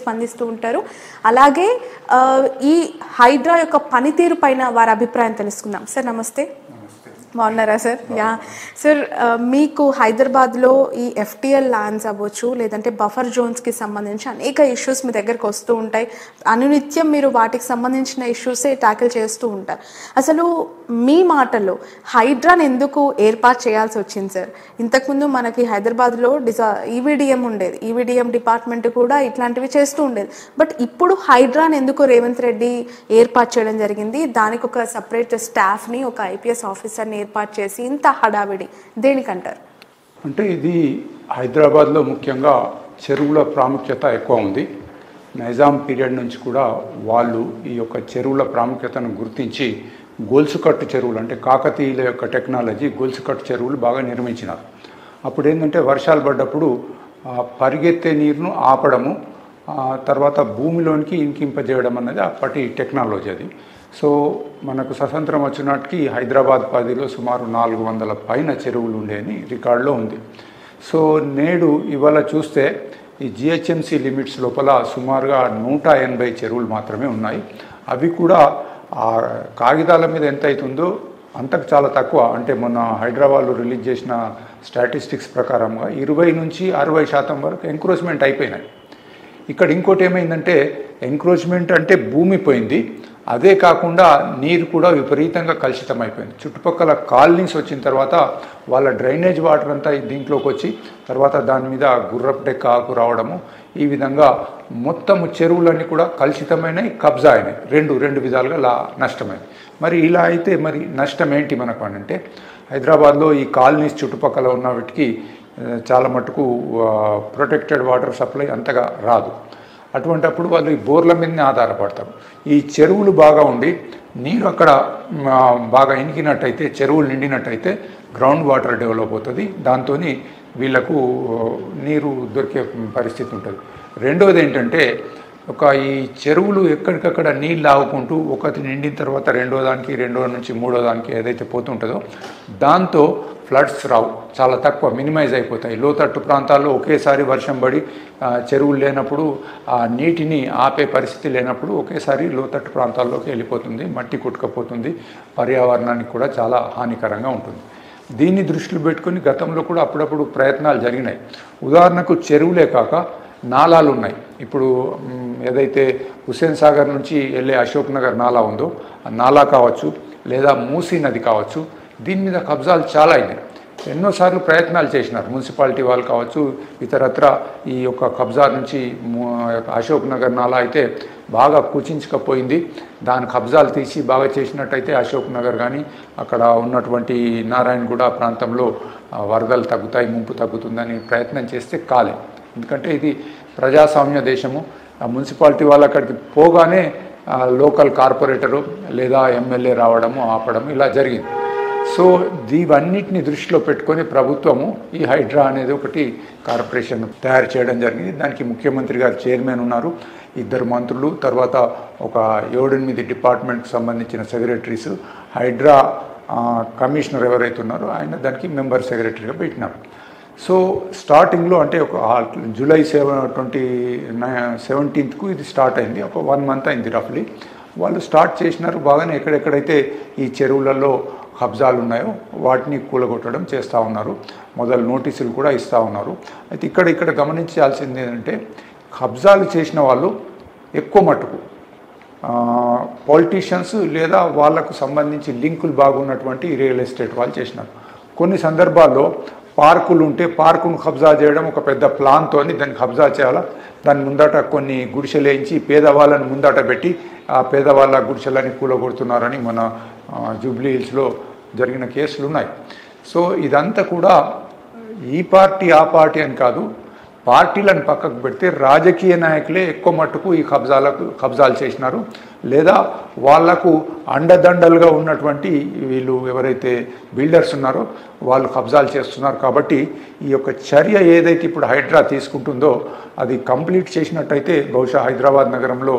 స్పందిస్తూ ఉంటారు. అలాగే ఈ హైడ్రా యొక్క పనితీరు పైన వారి అభిప్రాయం తెలుసుకుందాం. సార్ నమస్తే. బాగున్నారా సార్? యా సార్, మీకు హైదరాబాద్లో ఈ FTL ల్యాండ్స్ అవ్వచ్చు, లేదంటే బఫర్ జోన్స్కి సంబంధించి అనేక ఇష్యూస్ మీ దగ్గరకు వస్తూ ఉంటాయి. అనునిత్యం మీరు వాటికి సంబంధించిన ఇష్యూసే ట్యాకిల్ చేస్తూ ఉంటారు. అసలు మీ మాటల్లో హైడ్రాని ఎందుకు ఏర్పాటు చేయాల్సి వచ్చింది సార్? ఇంతకుముందు మనకి హైదరాబాద్లో ఈవీడిఎం ఉండేది, ఈవీడిఎం డిపార్ట్మెంట్ కూడా ఇట్లాంటివి చేస్తూ ఉండేది. బట్ ఇప్పుడు హైడ్రాని ఎందుకు రేవంత్ రెడ్డి ఏర్పాటు చేయడం జరిగింది? దానికి ఒక సపరేట్ స్టాఫ్ని, ఒక IPS ఆఫీసర్ని ఏర్పాటు చేసి ఇంత హడావిడి దేనికంటారు? అంటే ఇది హైదరాబాద్లో ముఖ్యంగా చెరువుల ప్రాముఖ్యత ఎక్కువ ఉంది. నైజాం పీరియడ్ నుంచి కూడా వాళ్ళు ఈ యొక్క చెరువుల ప్రాముఖ్యతను గుర్తించి గొలుసుకట్టు చెరువులు, అంటే కాకతీయుల యొక్క టెక్నాలజీ గొలుసుకట్టు చెరువులు బాగా నిర్మించినారు. అప్పుడు ఏంటంటే వర్షాలు పడ్డప్పుడు పరిగెత్తే నీరును ఆపడము, తర్వాత భూమిలోనికి ఇంకింపజేయడం అన్నది అప్పటి టెక్నాలజీ అది. సో మనకు స్వతంత్రం వచ్చినట్టుకి హైదరాబాద్ పరిధిలో సుమారు 400 పైన చెరువులు ఉండేని రికార్డులో ఉంది. సో నేడు ఇవాళ చూస్తే ఈ GHMC లిమిట్స్ లోపల సుమారుగా 180 చెరువులు మాత్రమే ఉన్నాయి. అవి కూడా కాగితాల మీద ఎంత అవుతుందో అంతకు చాలా తక్కువ. అంటే మొన్న హైదరాబాద్లో రిలీజ్ చేసిన స్టాటిస్టిక్స్ ప్రకారంగా 20 నుంచి 60% వరకు ఎంక్రోచ్మెంట్ అయిపోయినాయి. ఇక్కడ ఇంకోటి ఏమైందంటే, ఎంక్రోచ్మెంట్ అంటే భూమి పోయింది, అదే కాకుండా నీరు కూడా విపరీతంగా కలుషితం అయిపోయింది. చుట్టుపక్కల కాలనీస్ వచ్చిన తర్వాత వాళ్ళ డ్రైనేజ్ వాటర్ అంతా దీంట్లోకి వచ్చి తర్వాత దాని మీద గుర్రపు డెక్క ఆకు రావడము, ఈ విధంగా మొత్తం చెరువులన్నీ కూడా కలుషితమైనవి, కబ్జా అయినాయి. రెండు విధాలుగా నష్టమైంది. మరి ఇలా అయితే మరి నష్టం ఏంటి మనకు అంటే, హైదరాబాద్లో ఈ కాలనీస్ చుట్టుపక్కల ఉన్న వాటికి చాలా మటుకు ప్రొటెక్టెడ్ వాటర్ సప్లై అంతగా రాదు. అటువంటప్పుడు వాళ్ళు ఈ బోర్ల మీదనే ఆధారపడతారు. ఈ చెరువులు బాగా ఉండి నీరు అక్కడ బాగా ఇనికినట్టయితే, చెరువులు నిండినట్టయితే గ్రౌండ్ వాటర్ డెవలప్ అవుతుంది. దాంతో వీళ్లకు నీరు దొరికే పరిస్థితి ఉంటుంది. రెండోది ఏంటంటే, ఈ చెరువులు ఎక్కడికక్కడ నీళ్ళు ఆగుకుంటూ ఒకటి నిండిన తర్వాత రెండో నుంచి మూడో దానికి ఏదైతే పోతుంటుందో దాంతో ఫ్లడ్స్ రావు, చాలా తక్కువ, మినిమైజ్ అయిపోతాయి. లోతట్టు ప్రాంతాల్లో ఒకేసారి వర్షం పడి చెరువులు లేనప్పుడు ఆ నీటిని ఆపే పరిస్థితి లేనప్పుడు ఒకేసారి లోతట్టు ప్రాంతాల్లోకి వెళ్ళిపోతుంది, మట్టి కొట్టుకపోతుంది, పర్యావరణానికి కూడా చాలా హానికరంగా ఉంటుంది. దీన్ని దృష్టిలో పెట్టుకొని గతంలో కూడా అప్పుడప్పుడు ప్రయత్నాలు జరిగినాయి. ఉదాహరణకు చెరువులే కాక నాలాలు ఉన్నాయి. ఇప్పుడు ఏదైతే హుస్సేన్ సాగర్ నుంచి వెళ్ళే అశోక్ నగర్ నాలా ఉందో ఆ నాలా కావచ్చు, లేదా మూసీ నది కావచ్చు, దీని మీద కబ్జాలు చాలా అయినాయి. ఎన్నోసార్లు ప్రయత్నాలు చేసినారు మున్సిపాలిటీ వాళ్ళు కావచ్చు, ఇతరత్ర ఈ యొక్క కబ్జా నుంచి అశోక్ నగర్ నాలా అయితే బాగా కుచించకపోయింది. దాని కబ్జాలు తీసి బాగా చేసినట్టయితే అశోక్ నగర్ కానీ అక్కడ ఉన్నటువంటి నారాయణగూడ ప్రాంతంలో వరదలు తగ్గుతాయి, ముంపు తగ్గుతుందని ప్రయత్నం చేస్తే కాలే. ఎందుకంటే ఇది ప్రజాస్వామ్య దేశము. ఆ మున్సిపాలిటీ వాళ్ళు అక్కడికి పోగానే లోకల్ కార్పొరేటరు లేదా ఎమ్మెల్యే రావడము, ఆపడము ఇలా జరిగింది. సో ఇవన్నిటిని దృష్టిలో పెట్టుకొని ప్రభుత్వము ఈ హైడ్రా అనేది ఒకటి కార్పొరేషన్ తయారు చేయడం జరిగింది. దానికి ముఖ్యమంత్రి గారు చైర్మన్ ఉన్నారు, 2 మంత్రులు, తర్వాత ఒక 7-8 డిపార్ట్మెంట్కి సంబంధించిన సెక్రటరీస్, హైడ్రా కమిషనర్ ఎవరైతే ఉన్నారో ఆయన దానికి మెంబర్ సెక్రటరీగా పెట్టినారు. సో స్టార్టింగ్లో అంటే ఒక జూలై 17కు ఇది స్టార్ట్ అయింది. ఒక 1 మంత్ అయింది రఫ్లీ. వాళ్ళు స్టార్ట్ చేసినారు బాగానే. ఎక్కడెక్కడైతే ఈ చెరువులలో కబ్జాలు ఉన్నాయో వాటిని కూలగొట్టడం చేస్తూ ఉన్నారు. మొదలు నోటీసులు కూడా ఇస్తూ ఉన్నారు. అయితే ఇక్కడ గమనించాల్సింది ఏంటంటే, కబ్జాలు చేసిన వాళ్ళు ఎక్కువ మట్టుకు పొలిటీషియన్స్ లేదా వాళ్లకు సంబంధించి లింకులు బాగున్నటువంటి రియల్ ఎస్టేట్ వాళ్ళు చేసినారు. కొన్ని సందర్భాల్లో పార్కులు ఉంటే పార్కును కబ్జా చేయడం, ఒక పెద్ద ప్లాన్తో దాన్ని కబ్జా చేయాలా, దాని ముందట కొన్ని గుడిసెలు వేయించి పేదవాళ్ళని ముందట పెట్టి ఆ పేదవాళ్ళ గుడిసెలని కూలగొడుతున్నారని మన జూబ్లీ హిల్స్లో జరిగిన కేసులు ఉన్నాయి. సో ఇదంతా కూడా ఈ పార్టీ ఆ పార్టీ అని కాదు, పార్టీలను పక్కకు పెడితే రాజకీయ నాయకులే ఎక్కువ మట్టుకు ఈ కబ్జాలు చేసినారు, లేదా వాళ్లకు అండదండలుగా ఉన్నటువంటి వీళ్ళు ఎవరైతే బిల్డర్స్ ఉన్నారో వాళ్ళు కబ్జాలు చేస్తున్నారు. కాబట్టి ఈ యొక్క చర్య ఏదైతే ఇప్పుడు హైడ్రా తీసుకుంటుందో అది కంప్లీట్ చేసినట్టయితే బహుశా హైదరాబాద్ నగరంలో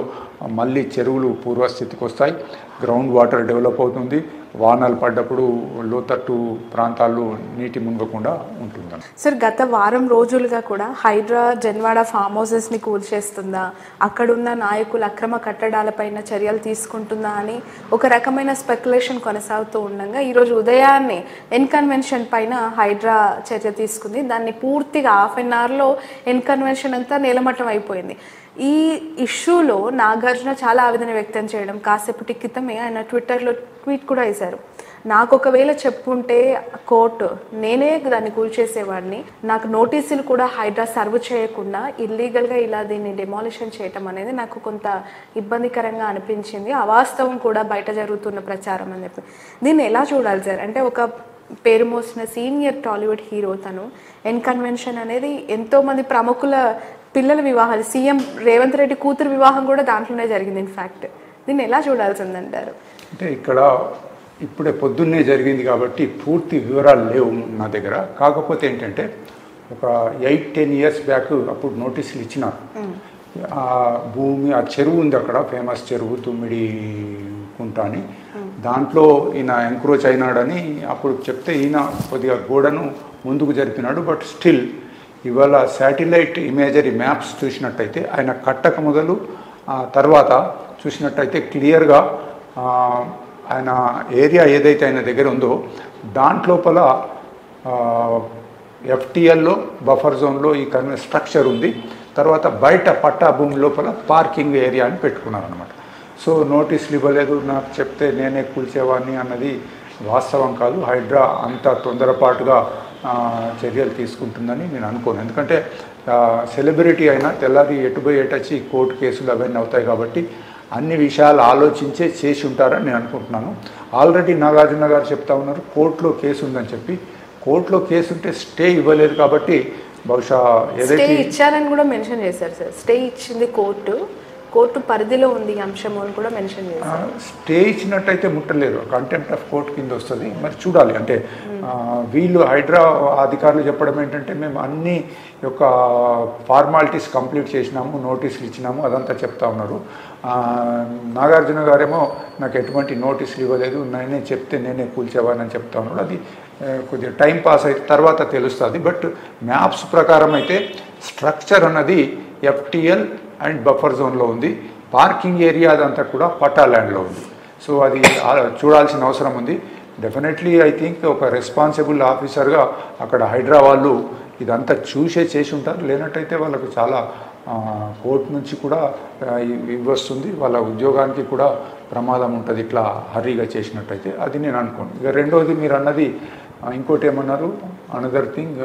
మళ్ళీ చెరువులు పూర్వస్థితికి వస్తాయి, గ్రౌండ్ వాటర్ డెవలప్ అవుతుంది, వానలు పడ్డప్పుడు లోతట్టు ప్రాంతాల్లో నీటి మునగకుండా ఉంటుందని. సార్ గత వారం రోజులుగా కూడా హైడ్రా జన్వాడ ఫామ్ హౌసెస్ని కూల్చేస్తుందా, అక్కడున్న నాయకులు అక్రమ కట్టడాలపైన చర్యలు తీసుకుంటుందా అని ఒక రకమైన స్పెక్యులేషన్ కొనసాగుతూ ఉండగా ఈరోజు ఉదయాన్నే ఎన్కన్వెన్షన్ పైన హైడ్రా చర్య తీసుకుంది. దాన్ని పూర్తిగా హాఫ్ అన్ అవర్లో ఎన్కన్వెన్షన్ అంతా నేలమట్టం అయిపోయింది. ఈ ఇష్యూలో నాగార్జున చాలా ఆవేదన వ్యక్తం చేయడం, కాసేపటి క్రితమే ఆయన ట్విట్టర్లో ట్వీట్ కూడా వేశారు. నాకు ఒకవేళ చెప్పుంటే కోర్టు నేనే దాన్ని కూల్చేసేవాడిని, నాకు నోటీసులు కూడా హైడ్రా సర్వ్ చేయకుండా ఇల్లీగల్గా ఇలా దీన్ని డెమాలిషన్ చేయటం అనేది నాకు కొంత ఇబ్బందికరంగా అనిపించింది, అవాస్తవం కూడా బయట జరుగుతున్న ప్రచారం అని చెప్పి. దీన్ని ఎలా చూడాలి సార్? అంటే ఒక పేరు మోసిన సీనియర్ టాలీవుడ్ హీరో తను ఎన్కన్వెన్షన్ అనేది ఎంతోమంది ప్రముఖుల పిల్లల వివాహాలు, సీఎం రేవంత్ రెడ్డి కూతురు వివాహం కూడా దాంట్లోనే జరిగింది. ఇన్ఫ్యాక్ట్ దీన్ని ఎలా చూడాల్సిందంటారు? అంటే ఇక్కడ ఇప్పుడే పొద్దున్నే జరిగింది కాబట్టి పూర్తి వివరాలు లేవు నా దగ్గర. కాకపోతే ఏంటంటే ఒక 8-10 ఇయర్స్ బ్యాక్ అప్పుడు నోటీసులు ఇచ్చినారు. ఆ భూమి, ఆ చెరువు ఉంది అక్కడ, ఫేమస్ చెరువు తుమ్మిడి కుంట అని, దాంట్లో ఈయన ఎంక్రోచ్ అయినాడని అప్పుడు చెప్తే ఈయన కొద్దిగా గోడను ముందుకు జరిపినాడు. బట్ స్టిల్ ఇవాళ శాటిలైట్ ఇమేజరీ మ్యాప్స్ చూసినట్టయితే ఆయన కట్టక మొదలు తర్వాత చూసినట్టయితే క్లియర్గా ఆయన ఏరియా ఏదైతే ఆయన దగ్గర ఉందో దాంట్లోపల ఎఫ్టీఎల్లో బఫర్ జోన్లో ఈ స్ట్రక్చర్ ఉంది. తర్వాత బయట పట్టా భూమి లోపల పార్కింగ్ ఏరియా అని పెట్టుకున్నారు అనమాట. సో నోటీసులు ఇవ్వలేదు, నాకు చెప్తే నేనే కూల్చేవాడిని అన్నది వాస్తవం కాదు. హైడ్రా అంత తొందరపాటుగా చర్యలు తీసుకుంటుందని నేను అనుకోను. ఎందుకంటే సెలబ్రిటీ అయినా తెల్లారి ఎటుపోయి ఎటొచ్చి కోర్టు కేసులు అవన్నీ అవుతాయి కాబట్టి అన్ని విషయాలు ఆలోచించే చేసి ఉంటారని నేను అనుకుంటున్నాను. ఆల్రెడీ నాగార్జున గారు చెప్తా ఉన్నారు కోర్టులో కేసు ఉందని చెప్పి. కోర్టులో కేసు ఉంటే స్టే ఇవ్వలేదు కాబట్టి బహుశా ఏదైతే ఇచ్చారని కూడా మెన్షన్ చేశారు సార్. స్టే ఇచ్చింది కోర్టు పరిధిలో ఉంది అంశం అని కూడా మెన్షన్ చేశారు. స్టే ఇచ్చినట్టయితే ముట్టలేరు, కంటెంప్ట్ ఆఫ్ కోర్ట్ కింద వస్తుంది. మరి చూడాలి. అంటే వీళ్ళు హైడ్రా అధికారులు చెప్పడం ఏంటంటే మేము అన్ని యొక్క ఫార్మాలిటీస్ కంప్లీట్ చేసినాము, నోటీసులు ఇచ్చినాము, అదంతా చెప్తా ఉన్నారు. నాగార్జున గారేమో నాకు ఎటువంటి నోటీసులు ఇవ్వలేదు, నేనే చెప్తే నేనే కూల్చేవానని చెప్తా ఉన్నాడు. అది కొద్దిగా టైం పాస్ అయితే తర్వాత తెలుస్తుంది. బట్ మ్యాప్స్ ప్రకారం అయితే స్ట్రక్చర్ అన్నది ఎఫ్టీఎల్ అండ్ బఫర్ జోన్లో ఉంది. పార్కింగ్ ఏరియా అదంతా కూడా పట్టా ల్యాండ్లో ఉంది. సో అది చూడాల్సిన అవసరం ఉంది. డెఫినెట్లీ ఐ థింక్ ఒక రెస్పాన్సిబుల్ ఆఫీసర్గా అక్కడ హైడ్రా వాళ్ళు ఇదంతా చేసి ఉంటారు. లేనట్టయితే వాళ్ళకు చాలా కోర్టు నుంచి కూడా ఇవి వస్తుంది, వాళ్ళ ఉద్యోగానికి కూడా ప్రమాదం ఉంటుంది ఇట్లా హర్రీగా చేసినట్టయితే. అది నేను అనుకోను. ఇక రెండోది మీరు అన్నది ఇంకోటి ఏమన్నారు, అనదర్ థింగ్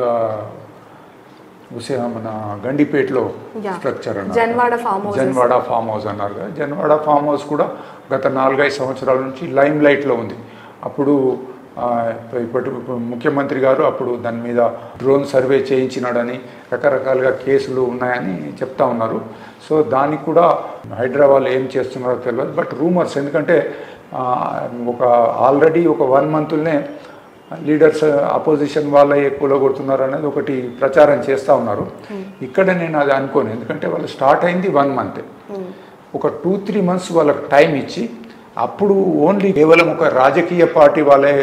మన గండిపేటలో స్ట్రక్చర్ అన్నారు, జన్వాడ ఫామ్ హౌస్ అన్నారు కదా. జన్వాడ ఫామ్ హౌస్ కూడా గత 4-5 సంవత్సరాల నుంచి లైమ్ లైట్లో ఉంది. అప్పుడు ఇప్పటి ముఖ్యమంత్రి గారు అప్పుడు దాని మీద డ్రోన్ సర్వే చేయించినాడని రకరకాలుగా కేసులు ఉన్నాయని చెప్తా ఉన్నారు. సో దానికి కూడా హైదరాబాద్ ఏం చేస్తున్నారో తెలియదు. బట్ రూమర్స్, ఎందుకంటే ఆల్రెడీ ఒక 1 మంత్నే లీడర్స్ అపోజిషన్ వాళ్ళే కూలగొడుతున్నారు అనేది ఒకటి ప్రచారం చేస్తూ ఉన్నారు. ఇక్కడ నేను అది అనుకోను. ఎందుకంటే వాళ్ళు స్టార్ట్ అయింది 1 మంత్, ఒక 2-3 మంత్స్ వాళ్ళకి టైం ఇచ్చి అప్పుడు ఓన్లీ కేవలం ఒక రాజకీయ పార్టీ వాళ్ళే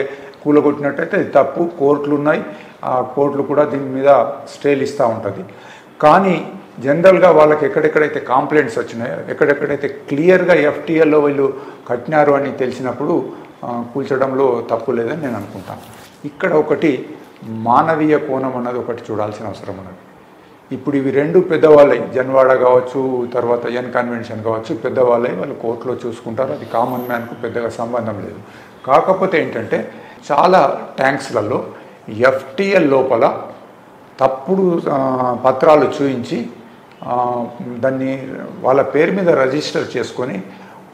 కూలగొట్టినట్టయితే అది తప్పు. కోర్టులు ఉన్నాయి, ఆ కోర్టులు కూడా దీని మీద స్టేలు ఇస్తూ ఉంటుంది. కానీ జనరల్గా వాళ్ళకి ఎక్కడెక్కడైతే కంప్లైంట్స్ వచ్చినాయో, ఎక్కడెక్కడైతే క్లియర్గా ఎఫ్టీఎల్లో వీళ్ళు కట్టినారు అని తెలిసినప్పుడు కూల్చడంలో తప్పు లేదని నేను అనుకుంటాను. ఇక్కడ ఒకటి మానవీయ కోణం అన్నది ఒకటి చూడాల్సిన అవసరం ఉన్నది. ఇప్పుడు ఇవి 2 పెద్దవాళ్ళై, జన్వాడ కావచ్చు, తర్వాత ఎన్కన్వెన్షన్ కావచ్చు, పెద్దవాళ్ళై వాళ్ళు కోర్టులో చూసుకుంటారు. అది కామన్ మ్యాన్కు పెద్దగా సంబంధం లేదు. కాకపోతే ఏంటంటే చాలా ట్యాంక్స్లలో ఎఫ్టీఎల్ లోపల తప్పుడు పత్రాలు చూయించి దాన్ని వాళ్ళ పేరు మీద రిజిస్టర్ చేసుకొని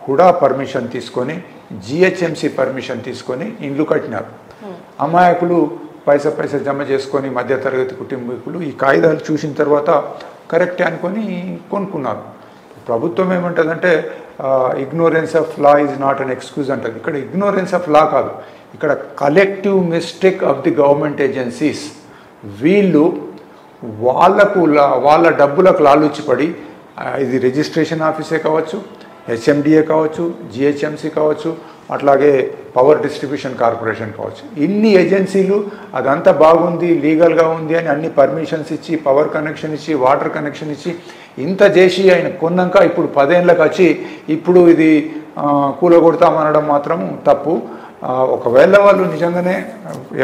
హుడా పర్మిషన్ తీసుకొని జిహెచ్ఎంసి పర్మిషన్ తీసుకొని ఇండ్లు కట్టినారు. అమాయకులు పైసా జమ చేసుకొని మధ్యతరగతి కుటుంబీకులు ఈ కాగితాలు చూసిన తర్వాత కరెక్టే అనుకొని కొనుక్కున్నారు. ప్రభుత్వం ఏమంటుందంటే ignorance of law is not an excuse అంటుంది. ఇక్కడ ఇగ్నోరెన్స్ ఆఫ్ లా కాదు, ఇక్కడ collective mistake of the government agencies. వీళ్ళు వాళ్ళ డబ్బులకు లాలూచిపడి, ఇది రిజిస్ట్రేషన్ ఆఫీసే కావచ్చు, హెచ్ఎండిఏ కావచ్చు, జిహెచ్ఎంసి కావచ్చు, అట్లాగే పవర్ డిస్ట్రిబ్యూషన్ కార్పొరేషన్ కావచ్చు. ఇన్ని ఏజెన్సీలు అదంతా బాగుంది, లీగల్గా ఉంది అని అన్ని పర్మిషన్స్ ఇచ్చి, పవర్ కనెక్షన్ ఇచ్చి, వాటర్ కనెక్షన్ ఇచ్చి, ఇంత చేసి ఆయన కొన్నాక ఇప్పుడు 10 ఏళ్ళకి వచ్చి ఇప్పుడు ఇది కూలగొడతామనడం మాత్రం తప్పు. ఒకవేళ వాళ్ళు నిజంగానే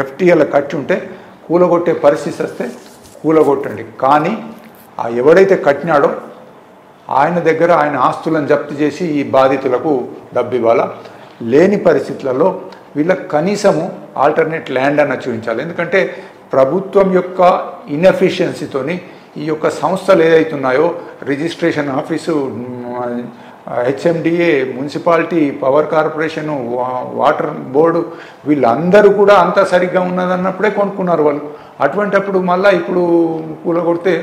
ఎఫ్టీఎల్ కట్టి ఉంటే కూలగొట్టే పరిస్థితి వస్తే కూలగొట్టండి. కానీ ఎవడైతే కట్టినాడో ఆయన దగ్గర ఆయన ఆస్తులను జప్తు చేసి ఈ బాధితులకు డబ్బు ఇవ్వాలా. లేని పరిస్థితులలో వీళ్ళకి కనీసము ఆల్టర్నేట్ ల్యాండ్ అన్న చూపించాలి. ఎందుకంటే ప్రభుత్వం యొక్క ఇన్ఎఫిషియన్సీతోని ఈ యొక్క సంస్థలు ఏదైతున్నాయో registration office, HMDA, municipality, power corporation, water board వీళ్ళందరూ కూడా అంతా సరిగ్గా ఉన్నదన్నప్పుడే కొనుక్కున్నారు వాళ్ళు. అటువంటప్పుడు మళ్ళీ ఇప్పుడు కూలగొడితే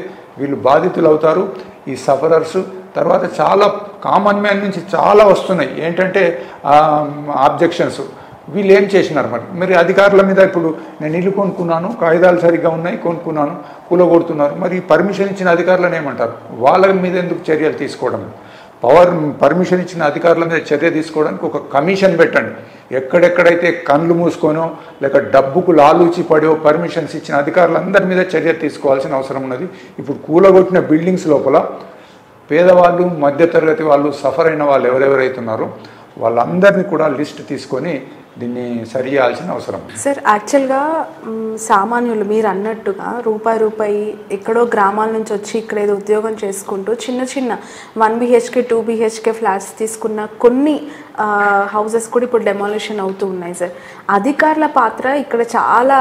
వీళ్ళు బాధితులు అవుతారు, ఈ సఫరర్స్. తర్వాత చాలా కామన్ మ్యాన్ నుంచి చాలా వస్తున్నాయి ఏంటంటే ఆబ్జెక్షన్స్. వీళ్ళు ఏం చేసినారు మరి అధికారుల మీద ఇప్పుడు నేను ఇల్లు కొనుక్కున్నాను, కాగితాలు సరిగ్గా ఉన్నాయి, కొనుక్కున్నాను, కూలగొడుతున్నారు, మరి పర్మిషన్ ఇచ్చిన అధికారులను ఏమంటారు? వాళ్ళ మీద ఎందుకు చర్యలు తీసుకోవడం? పర్మిషన్ ఇచ్చిన అధికారుల మీద చర్య తీసుకోవడానికి ఒక కమిషన్ పెట్టండి. ఎక్కడెక్కడైతే కళ్ళు మూసుకోనో లేక డబ్బుకు లాలూచి పడో పర్మిషన్స్ ఇచ్చిన అధికారులందరి మీద చర్య తీసుకోవాల్సిన అవసరం ఉన్నది. ఇప్పుడు కూలగొట్టిన బిల్డింగ్స్ లోపల పేదవాళ్ళు, మధ్యతరగతి వాళ్ళు, సఫర్ అయిన వాళ్ళు ఎవరెవరైతున్నారో వాళ్ళందరినీ కూడా లిస్ట్ తీసుకొని దీన్ని సరి చేయాల్సిన అవసరం. సార్, యాక్చువల్గా సామాన్యులు మీరు అన్నట్టుగా రూపాయి ఎక్కడో గ్రామాల నుంచి వచ్చి ఇక్కడ ఏదో ఉద్యోగం చేసుకుంటూ చిన్న చిన్న 1 BHK 2 BHK ఫ్లాట్స్ తీసుకున్న కొన్ని హౌసెస్ కూడా ఇప్పుడు డెమాలిషన్ అవుతూ ఉన్నాయి సార్. అధికారుల పాత్ర ఇక్కడ చాలా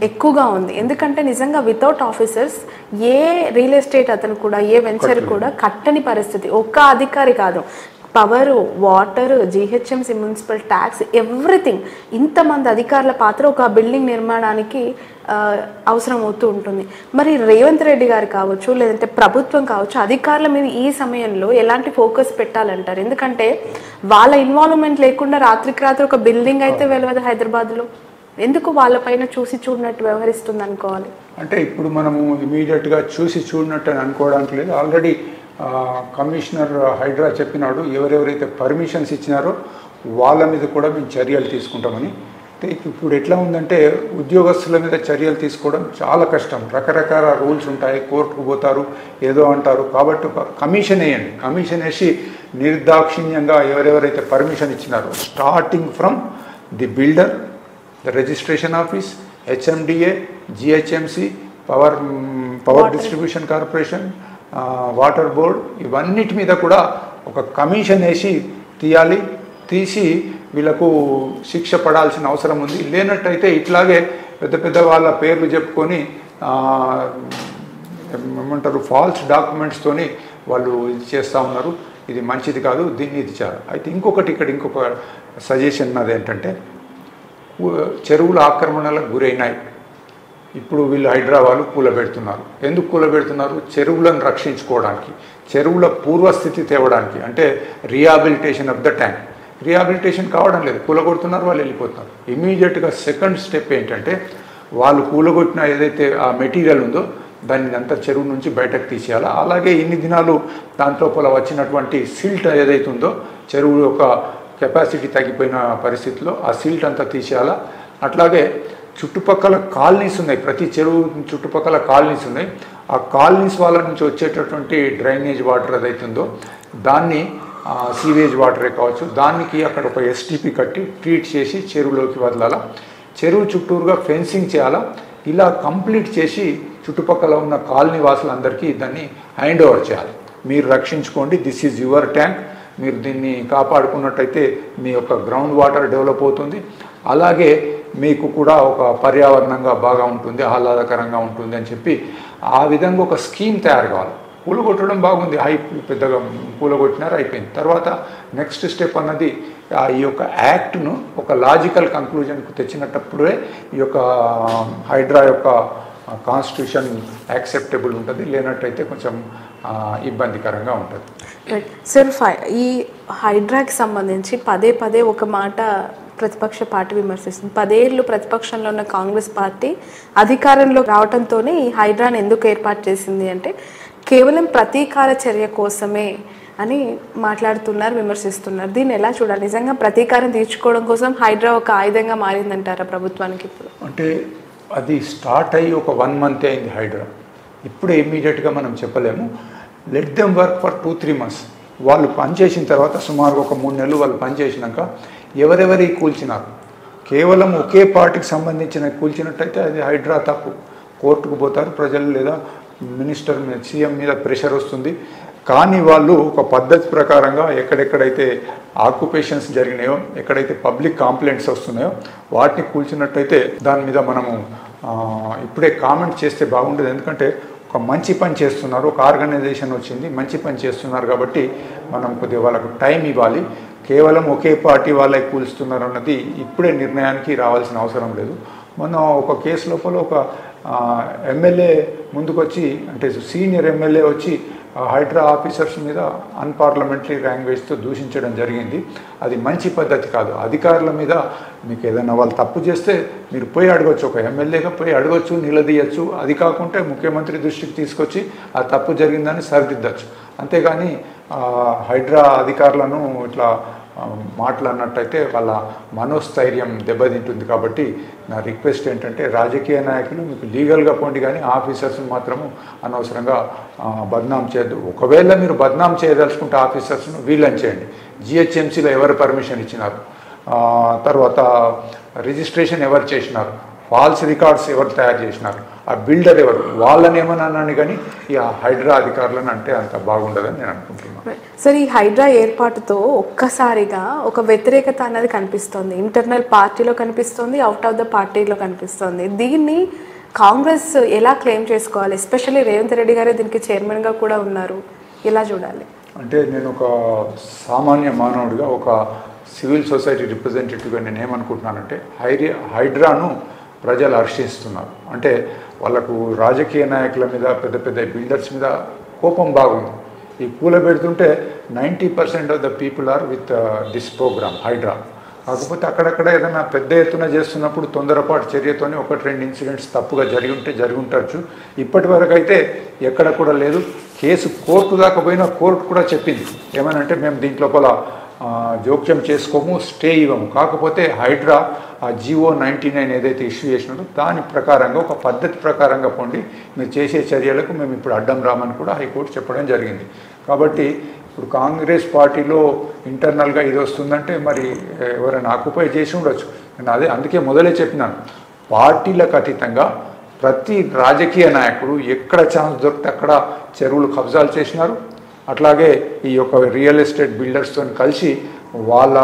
ఎక్కువగా ఉంది. ఎందుకంటే నిజంగా వితౌట్ ఆఫీసర్స్ ఏ రియల్ ఎస్టేట్ అతను కూడా, ఏ వెంచర్ కూడా కట్టని పరిస్థితి. ఒక్క అధికారి కాదు, power, water, GHMC, municipal tax, everything. ఇంతమంది అధికారుల పాత్ర ఒక బిల్డింగ్ నిర్మాణానికి అవసరం అవుతూ ఉంటుంది. మరి రేవంత్ రెడ్డి గారు కావచ్చు, లేదంటే ప్రభుత్వం కావచ్చు, అధికారుల మీద ఈ సమయంలో ఎలాంటి ఫోకస్ పెట్టాలంటారు? ఎందుకంటే వాళ్ళ ఇన్వాల్వ్మెంట్ లేకుండా రాత్రికి రాత్రి ఒక బిల్డింగ్ అయితే వెలవదు హైదరాబాద్లో. ఎందుకు వాళ్ళపైన చూసి చూడనట్టు వ్యవహరిస్తుంది అనుకోవాలి? అంటే ఇప్పుడు మనము ఇమీడియట్గా చూసి చూడనట్టు అని అనుకోవడానికి లేదు. ఆల్రెడీ కమిషనర్ హైడ్రా చెప్పినాడు, ఎవరెవరైతే పర్మిషన్స్ ఇచ్చినారో వాళ్ళ మీద కూడా మేము చర్యలు తీసుకుంటామని. ఇప్పుడు ఎట్లా ఉందంటే ఉద్యోగస్తుల మీద చర్యలు తీసుకోవడం చాలా కష్టం. రకరకాల రూల్స్ ఉంటాయి, కోర్టుకు పోతారు, ఏదో అంటారు. కాబట్టి ఒక కమిషన్ వేయండి. కమిషన్ వేసి నిర్దాక్షిణ్యంగా ఎవరెవరైతే పర్మిషన్ ఇచ్చినారో, starting from the builder, the registration office, HMDA, GHMC, power distribution corporation, water board, ఇవన్నిటి మీద కూడా ఒక కమిషన్ వేసి తీయాలి. తీసి వీళ్ళకు శిక్ష పడాల్సిన అవసరం ఉంది. లేనట్టయితే ఇట్లాగే పెద్ద పెద్ద వాళ్ళ పేర్లు చెప్పుకొని ఏమంటారు ఫాల్స్ డాక్యుమెంట్స్తోని వాళ్ళు ఇది చేస్తూ ఉన్నారు. ఇది మంచిది కాదు, దీన్ని ఇది చేయాలి. అయితే ఇంకొక సజెషన్ నాది ఏంటంటే, చెరువుల ఆక్రమణలకు గురైనాయి. ఇప్పుడు వీళ్ళు హైదరాబాద్ కూలబెడుతున్నారు. ఎందుకు కూలబెడుతున్నారు? చెరువులను రక్షించుకోవడానికి, చెరువుల పూర్వస్థితి తేవడానికి. అంటే rehabilitation of the tank. Rehabilitation కావడం లేదు, కూలగొడుతున్నారు, వాళ్ళు వెళ్ళిపోతున్నారు. ఇమీడియట్గా సెకండ్ స్టెప్ ఏంటంటే, వాళ్ళు కూలగొట్టిన ఏదైతే ఆ మెటీరియల్ ఉందో దాన్ని అంతా చెరువు నుంచి బయటకు తీసేయాలి. అలాగే ఇన్ని దినాలు దాంట్లోపల వచ్చినటువంటి సిల్ట్ ఏదైతే ఉందో, చెరువు యొక్క కెపాసిటీ తగ్గిపోయిన పరిస్థితిలో ఆ సిల్ట్ అంతా తీసేయాలా. అట్లాగే చుట్టుపక్కల కాలనీస్ ఉన్నాయి, ప్రతి చెరువు చుట్టుపక్కల కాలనీస్ ఉన్నాయి. ఆ కాలనీస్ వాళ్ళ నుంచి వచ్చేటటువంటి డ్రైనేజ్ వాటర్ ఏదైతుందో దాన్ని సీవేజ్ వాటరే కావచ్చు, దానికి అక్కడ ఒక ఎస్టీపీ కట్టి ట్రీట్ చేసి చెరువులోకి వదలాలా. చెరువు చుట్టూరుగా ఫెన్సింగ్ చేయాలా. ఇలా కంప్లీట్ చేసి చుట్టుపక్కల ఉన్న కాలనీ వాసులందరికీ దాన్ని హ్యాండ్ ఓవర్ చేయాలి. మీరు రక్షించుకోండి, దిస్ ఈజ్ యువర్ ట్యాంక్, మీరు దీన్ని కాపాడుకున్నట్టయితే మీ యొక్క గ్రౌండ్ వాటర్ డెవలప్ అవుతుంది. అలాగే మీకు కూడా ఒక పర్యావరణంగా బాగా ఉంటుంది, ఆహ్లాదకరంగా ఉంటుంది అని చెప్పి ఆ విధంగా ఒక స్కీమ్ తయారు కావాలి. కూలగొట్టడం బాగుంది, పెద్దగా కూలగొట్టినారు, అయిపోయింది. తర్వాత నెక్స్ట్ స్టెప్ అన్నది ఈ యొక్క యాక్ట్ను ఒక లాజికల్ కంక్లూజన్కు తెచ్చినప్పుడే ఈ యొక్క హైడ్రా యొక్క కాన్స్టిట్యూషన్ యాక్సెప్టబుల్ ఉంటుంది. లేనట్టయితే కొంచెం ఇబ్బందికరంగా ఉంటుంది. సార్, ఈ హైడ్రాకి సంబంధించి పదే ఒక మాట ప్రతిపక్ష పార్టీ విమర్శిస్తుంది. 10 ఏళ్ళు ప్రతిపక్షంలో ఉన్న కాంగ్రెస్ పార్టీ అధికారంలో రావడంతోనే ఈ హైడ్రాని ఎందుకు ఏర్పాటు చేసింది అంటే కేవలం ప్రతీకార చర్య కోసమే అని మాట్లాడుతున్నారు, విమర్శిస్తున్నారు. దీన్ని ఎలా చూడాలి? నిజంగా ప్రతీకారం తీర్చుకోవడం కోసం హైడ్రా ఒక ఆయుధంగా మారిందంటారా ప్రభుత్వానికి ఇప్పుడు? అంటే అది స్టార్ట్ అయ్యి ఒక 1 month అయింది హైడ్రా. ఇప్పుడే ఇమ్మీడియట్గా మనం చెప్పలేము. Let them work for 2-3 months. వాళ్ళు పనిచేసిన తర్వాత సుమారు ఒక 3 నెలలు వాళ్ళు పనిచేసినాక ఎవరెవరి కూల్చినారు, కేవలం ఒకే పార్టీకి సంబంధించిన కూల్చినట్టయితే అది హైడ్రా తప్పు. కోర్టుకు పోతారు ప్రజలు, లేదా మినిస్టర్ మీద, సీఎం మీద ప్రెషర్ వస్తుంది. కానీ వాళ్ళు ఒక పద్ధతి ప్రకారంగా ఎక్కడెక్కడైతే ఆక్యుపేషన్స్ జరిగినాయో, ఎక్కడైతే పబ్లిక్ కంప్లైంట్స్ వస్తున్నాయో వాటిని కూల్చినట్టయితే దాని మీద మనము ఇప్పుడే కామెంట్ చేస్తే బాగుండదు. ఎందుకంటే ఒక మంచి పని చేస్తున్నారు, ఒక ఆర్గనైజేషన్ వచ్చింది, మంచి పని చేస్తున్నారు కాబట్టి మనం కొద్దిగా వాళ్ళకు టైం ఇవ్వాలి. కేవలం ఒకే పార్టీ వాళ్ళే కూల్స్తున్నారు అన్నది ఇప్పుడే నిర్ణయానికి రావాల్సిన అవసరం లేదు. మొన్న ఒక కేసు లోపల ఒక ఎమ్మెల్యే ముందుకొచ్చి, అంటే సీనియర్ ఎమ్మెల్యే వచ్చి హైడ్రా ఆఫీసర్స్ మీద అన్పార్లమెంటరీ లాంగ్వేజ్తో దూషించడం జరిగింది. అది మంచి పద్ధతి కాదు. అధికారుల మీద మీకు ఏదైనా వాళ్ళు తప్పు చేస్తే మీరు పోయి అడగచ్చు, ఒక ఎమ్మెల్యేగా పోయి అడగచ్చు, నిలదీయచ్చు. అది కాకుంటే ముఖ్యమంత్రి దృష్టికి తీసుకొచ్చి ఆ తప్పు జరిగిందని సరిదిద్దచ్చు. అంతేగాని హైడ్రా అధికారులను ఇట్లా మాట్లాడినట్టయితే వాళ్ళ మనోస్థైర్యం దెబ్బతింటుంది. కాబట్టి నా రిక్వెస్ట్ ఏంటంటే రాజకీయ నాయకులు మీకు లీగల్గా పోండి, కానీ ఆఫీసర్స్ మాత్రము అనవసరంగా బద్నాం చేయద్దు. ఒకవేళ మీరు బద్నాం చేయదలుచుకుంటే ఆఫీసర్స్ను వీళ్ళని చేయండి. జిహెచ్ఎంసీలో ఎవరు పర్మిషన్ ఇచ్చినారు, తర్వాత రిజిస్ట్రేషన్ ఎవరు చేసినారు, ఫాల్స్ రికార్డ్స్ ఎవరు తయారు చేసినారు, ఆ బిల్డర్ ఎవరు, వాళ్ళని ఏమన్నాను కానీ ఈ హైడ్రా అధికారులను అంటే అంత బాగుండదని నేను అనుకుంటున్నాను. సార్, ఈ హైడ్రా ఏర్పాటుతో ఒక్కసారిగా ఒక వ్యతిరేకత అనేది కనిపిస్తుంది. ఇంటర్నల్ పార్టీలో కనిపిస్తుంది, అవుట్ ఆఫ్ ద పార్టీలో కనిపిస్తుంది. దీన్ని కాంగ్రెస్ ఎలా క్లెయిమ్ చేసుకోవాలి? ఎస్పెషల్లీ రేవంత్ రెడ్డి గారే దీనికి చైర్మన్గా కూడా ఉన్నారు. ఎలా చూడాలి? అంటే నేను ఒక సామాన్య మానవుడిగా, ఒక సివిల్ సొసైటీ రిప్రజెంటేటివ్గా నేను ఏమనుకుంటున్నానంటే హైడ్రాను ప్రజలు హర్షిస్తున్నారు. అంటే వాళ్ళకు రాజకీయ నాయకుల మీద, పెద్ద పెద్ద బిల్డర్స్ మీద కోపం బాగుంది. ఈ కూలబెడుతుంటే 90% of the people are with this program Hydraa. కాకపోతే అక్కడక్కడ ఏదైనా పెద్ద ఎత్తున చేస్తున్నప్పుడు తొందరపాటు చర్యతోనే 1-2 ఇన్సిడెంట్స్ తప్పుగా జరిగి ఉండొచ్చు. ఇప్పటి వరకు అయితే ఎక్కడ కూడా లేదు. కేసు కోర్టు దాకా పోయినా కోర్టు కూడా చెప్పింది ఏమనంటే, మేము దీంట్లోపల జోక్యం చేసుకోము, స్టే ఇవ్వము. కాకపోతే హైడ్రా ఆ GO 99 ఏదైతే ఇష్యూ చేసినారో దాని ప్రకారంగా, ఒక పద్ధతి ప్రకారంగా పోండి, మీరు చేసే చర్యలకు మేము ఇప్పుడు అడ్డం రామని కూడా హైకోర్టు చెప్పడం జరిగింది. కాబట్టి ఇప్పుడు కాంగ్రెస్ పార్టీలో ఇంటర్నల్గా ఇది వస్తుందంటే మరి ఎవరైనా ఆక్యుపై చేసి ఉండొచ్చు. నేను అందుకే మొదలే చెప్పినాను, పార్టీలకు అతీతంగా ప్రతి రాజకీయ నాయకుడు ఎక్కడ ఛాన్స్ దొరికితే అక్కడ చెరువులు కబ్జాలు చేసినారు. అట్లాగే ఈ యొక్క రియల్ ఎస్టేట్ బిల్డర్స్తో కలిసి వాళ్ళ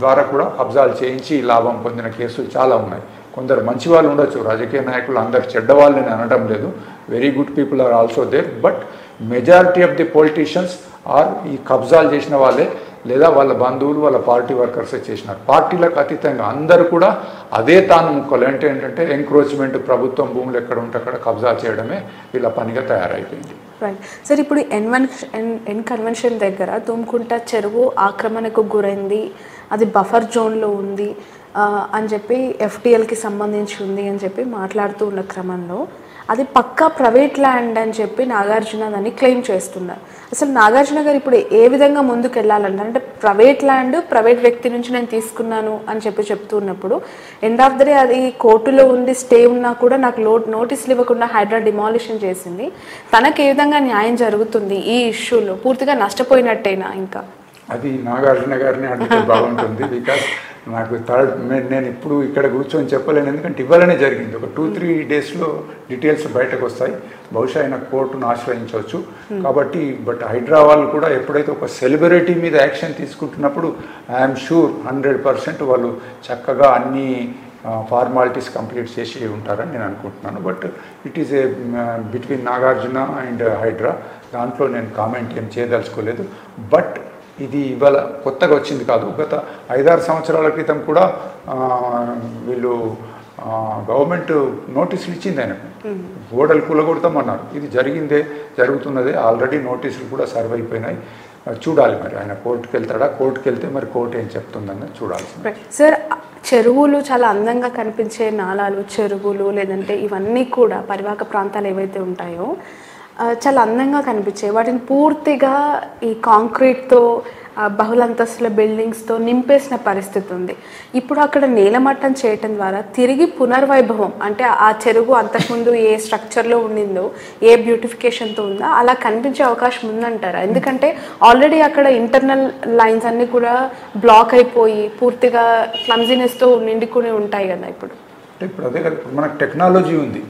ద్వారా కూడా కబ్జాలు చేయించి లాభం పొందిన కేసులు చాలా ఉన్నాయి. కొందరు మంచి వాళ్ళు ఉండొచ్చు, రాజకీయ నాయకులు అందరు చెడ్డవాళ్ళని అనడం లేదు. Very good people are also there. But majority of the politicians are ఈ కబ్జాలు చేసిన వాళ్ళే, లేదా వాళ్ళ బంధువులు, వాళ్ళ పార్టీ వర్కర్సే చేసినారు. పార్టీలకు అతీతంగా అందరూ కూడా అదే తాను ముక్కలు. ఏంటంటే ఎంక్రోచ్మెంట్, ప్రభుత్వం భూములు ఎక్కడ ఉంటే అక్కడ కబ్జా చేయడమే వీళ్ళ పనిగా తయారైపోయింది. రైట్ సార్, ఇప్పుడు ఎన్ కన్వెన్షన్ దగ్గర తుమ్కుంట చెరువు ఆక్రమణకు గురైంది, అది బఫర్ జోన్లో ఉంది అని చెప్పి FTLకి సంబంధించి ఉంది అని చెప్పి మాట్లాడుతూ ఉన్న క్రమంలో అది పక్కా ప్రైవేట్ ల్యాండ్ అని చెప్పి నాగార్జున దాన్ని క్లెయిమ్ చేస్తున్నారు. అసలు నాగార్జున గారు ఇప్పుడు ఏ విధంగా ముందుకు వెళ్ళాలంటారు? అంటే ప్రైవేట్ ల్యాండ్ ప్రైవేట్ వ్యక్తి నుంచి నేను తీసుకున్నాను అని చెప్తున్నప్పుడు ఎండ్ ఆఫ్ ద డే అది కోర్టులో ఉంది, స్టే ఉన్నా కూడా నాకు నోటీసులు ఇవ్వకుండా హైడ్రా డిమాలిషన్ చేసింది. తనకు ఏ విధంగా న్యాయం జరుగుతుంది ఈ ఇష్యూలో? పూర్తిగా నష్టపోయినట్టేనా? ఇంకా అది నాగార్జున గారిని అడిగితే బాగుంటుంది. బికాస్ నాకు నేను ఇప్పుడు ఇక్కడ కూర్చొని చెప్పలేను, ఎందుకంటే ఇవ్వాలనే జరిగింది. ఒక 2-3 డేస్లో డీటెయిల్స్ బయటకు వస్తాయి. బహుశా ఆయన కోర్టును ఆశ్రయించవచ్చు. కాబట్టి బట్ హైడ్రా వాళ్ళు కూడా ఎప్పుడైతే ఒక సెలబ్రిటీ మీద యాక్షన్ తీసుకుంటున్నప్పుడు ఐఎమ్ షూర్ 100% వాళ్ళు చక్కగా అన్ని ఫార్మాలిటీస్ కంప్లీట్ చేసి ఉంటారని నేను అనుకుంటున్నాను. But it is a between Nagarjuna and Hydraa. దాంట్లో నేను కామెంట్ ఏం చేయదలుచుకోలేదు. బట్ ఇది ఇవాళ కొత్తగా వచ్చింది కాదు. గత 5-6 సంవత్సరాల క్రితం కూడా వీళ్ళు గవర్నమెంట్ నోటీసులు ఇచ్చింది ఆయనకు, గోడలు కూలగొడతామన్నారు. ఇది జరుగుతున్నదే. ఆల్రెడీ నోటీసులు కూడా సర్వ్ అయిపోయినాయి. చూడాలి మరి ఆయన కోర్టుకు వెళ్తాడా, కోర్టుకు వెళ్తే మరి కోర్టు ఏం చెప్తుందని చూడాలి. సార్, చెరువులు చాలా అందంగా కనిపించే నాలాలు, చెరువులు లేదంటే ఇవన్నీ కూడా పరివాహక ప్రాంతాలు ఏవైతే ఉంటాయో చాలా అందంగా కనిపించాయి. వాటిని పూర్తిగా ఈ కాంక్రీట్తో బహుళంతస్తుల బిల్డింగ్స్తో నింపేసిన పరిస్థితి ఉంది. ఇప్పుడు అక్కడ నేలమట్టం చేయటం ద్వారా తిరిగి పునర్వైభవం, అంటే ఆ చెరువు అంతకుముందు ఏ స్ట్రక్చర్లో ఉండిందో, ఏ బ్యూటిఫికేషన్తో ఉందో అలా కనిపించే అవకాశం ఉందంటారా? ఎందుకంటే ఆల్రెడీ అక్కడ ఇంటర్నల్ లైన్స్ అన్నీ కూడా బ్లాక్ అయిపోయి పూర్తిగా క్లమ్జినెస్తో నిండుకుని ఉంటాయి కదా. ఇప్పుడు అదే కదా, ఇప్పుడు మనకు టెక్నాలజీ ఉంది.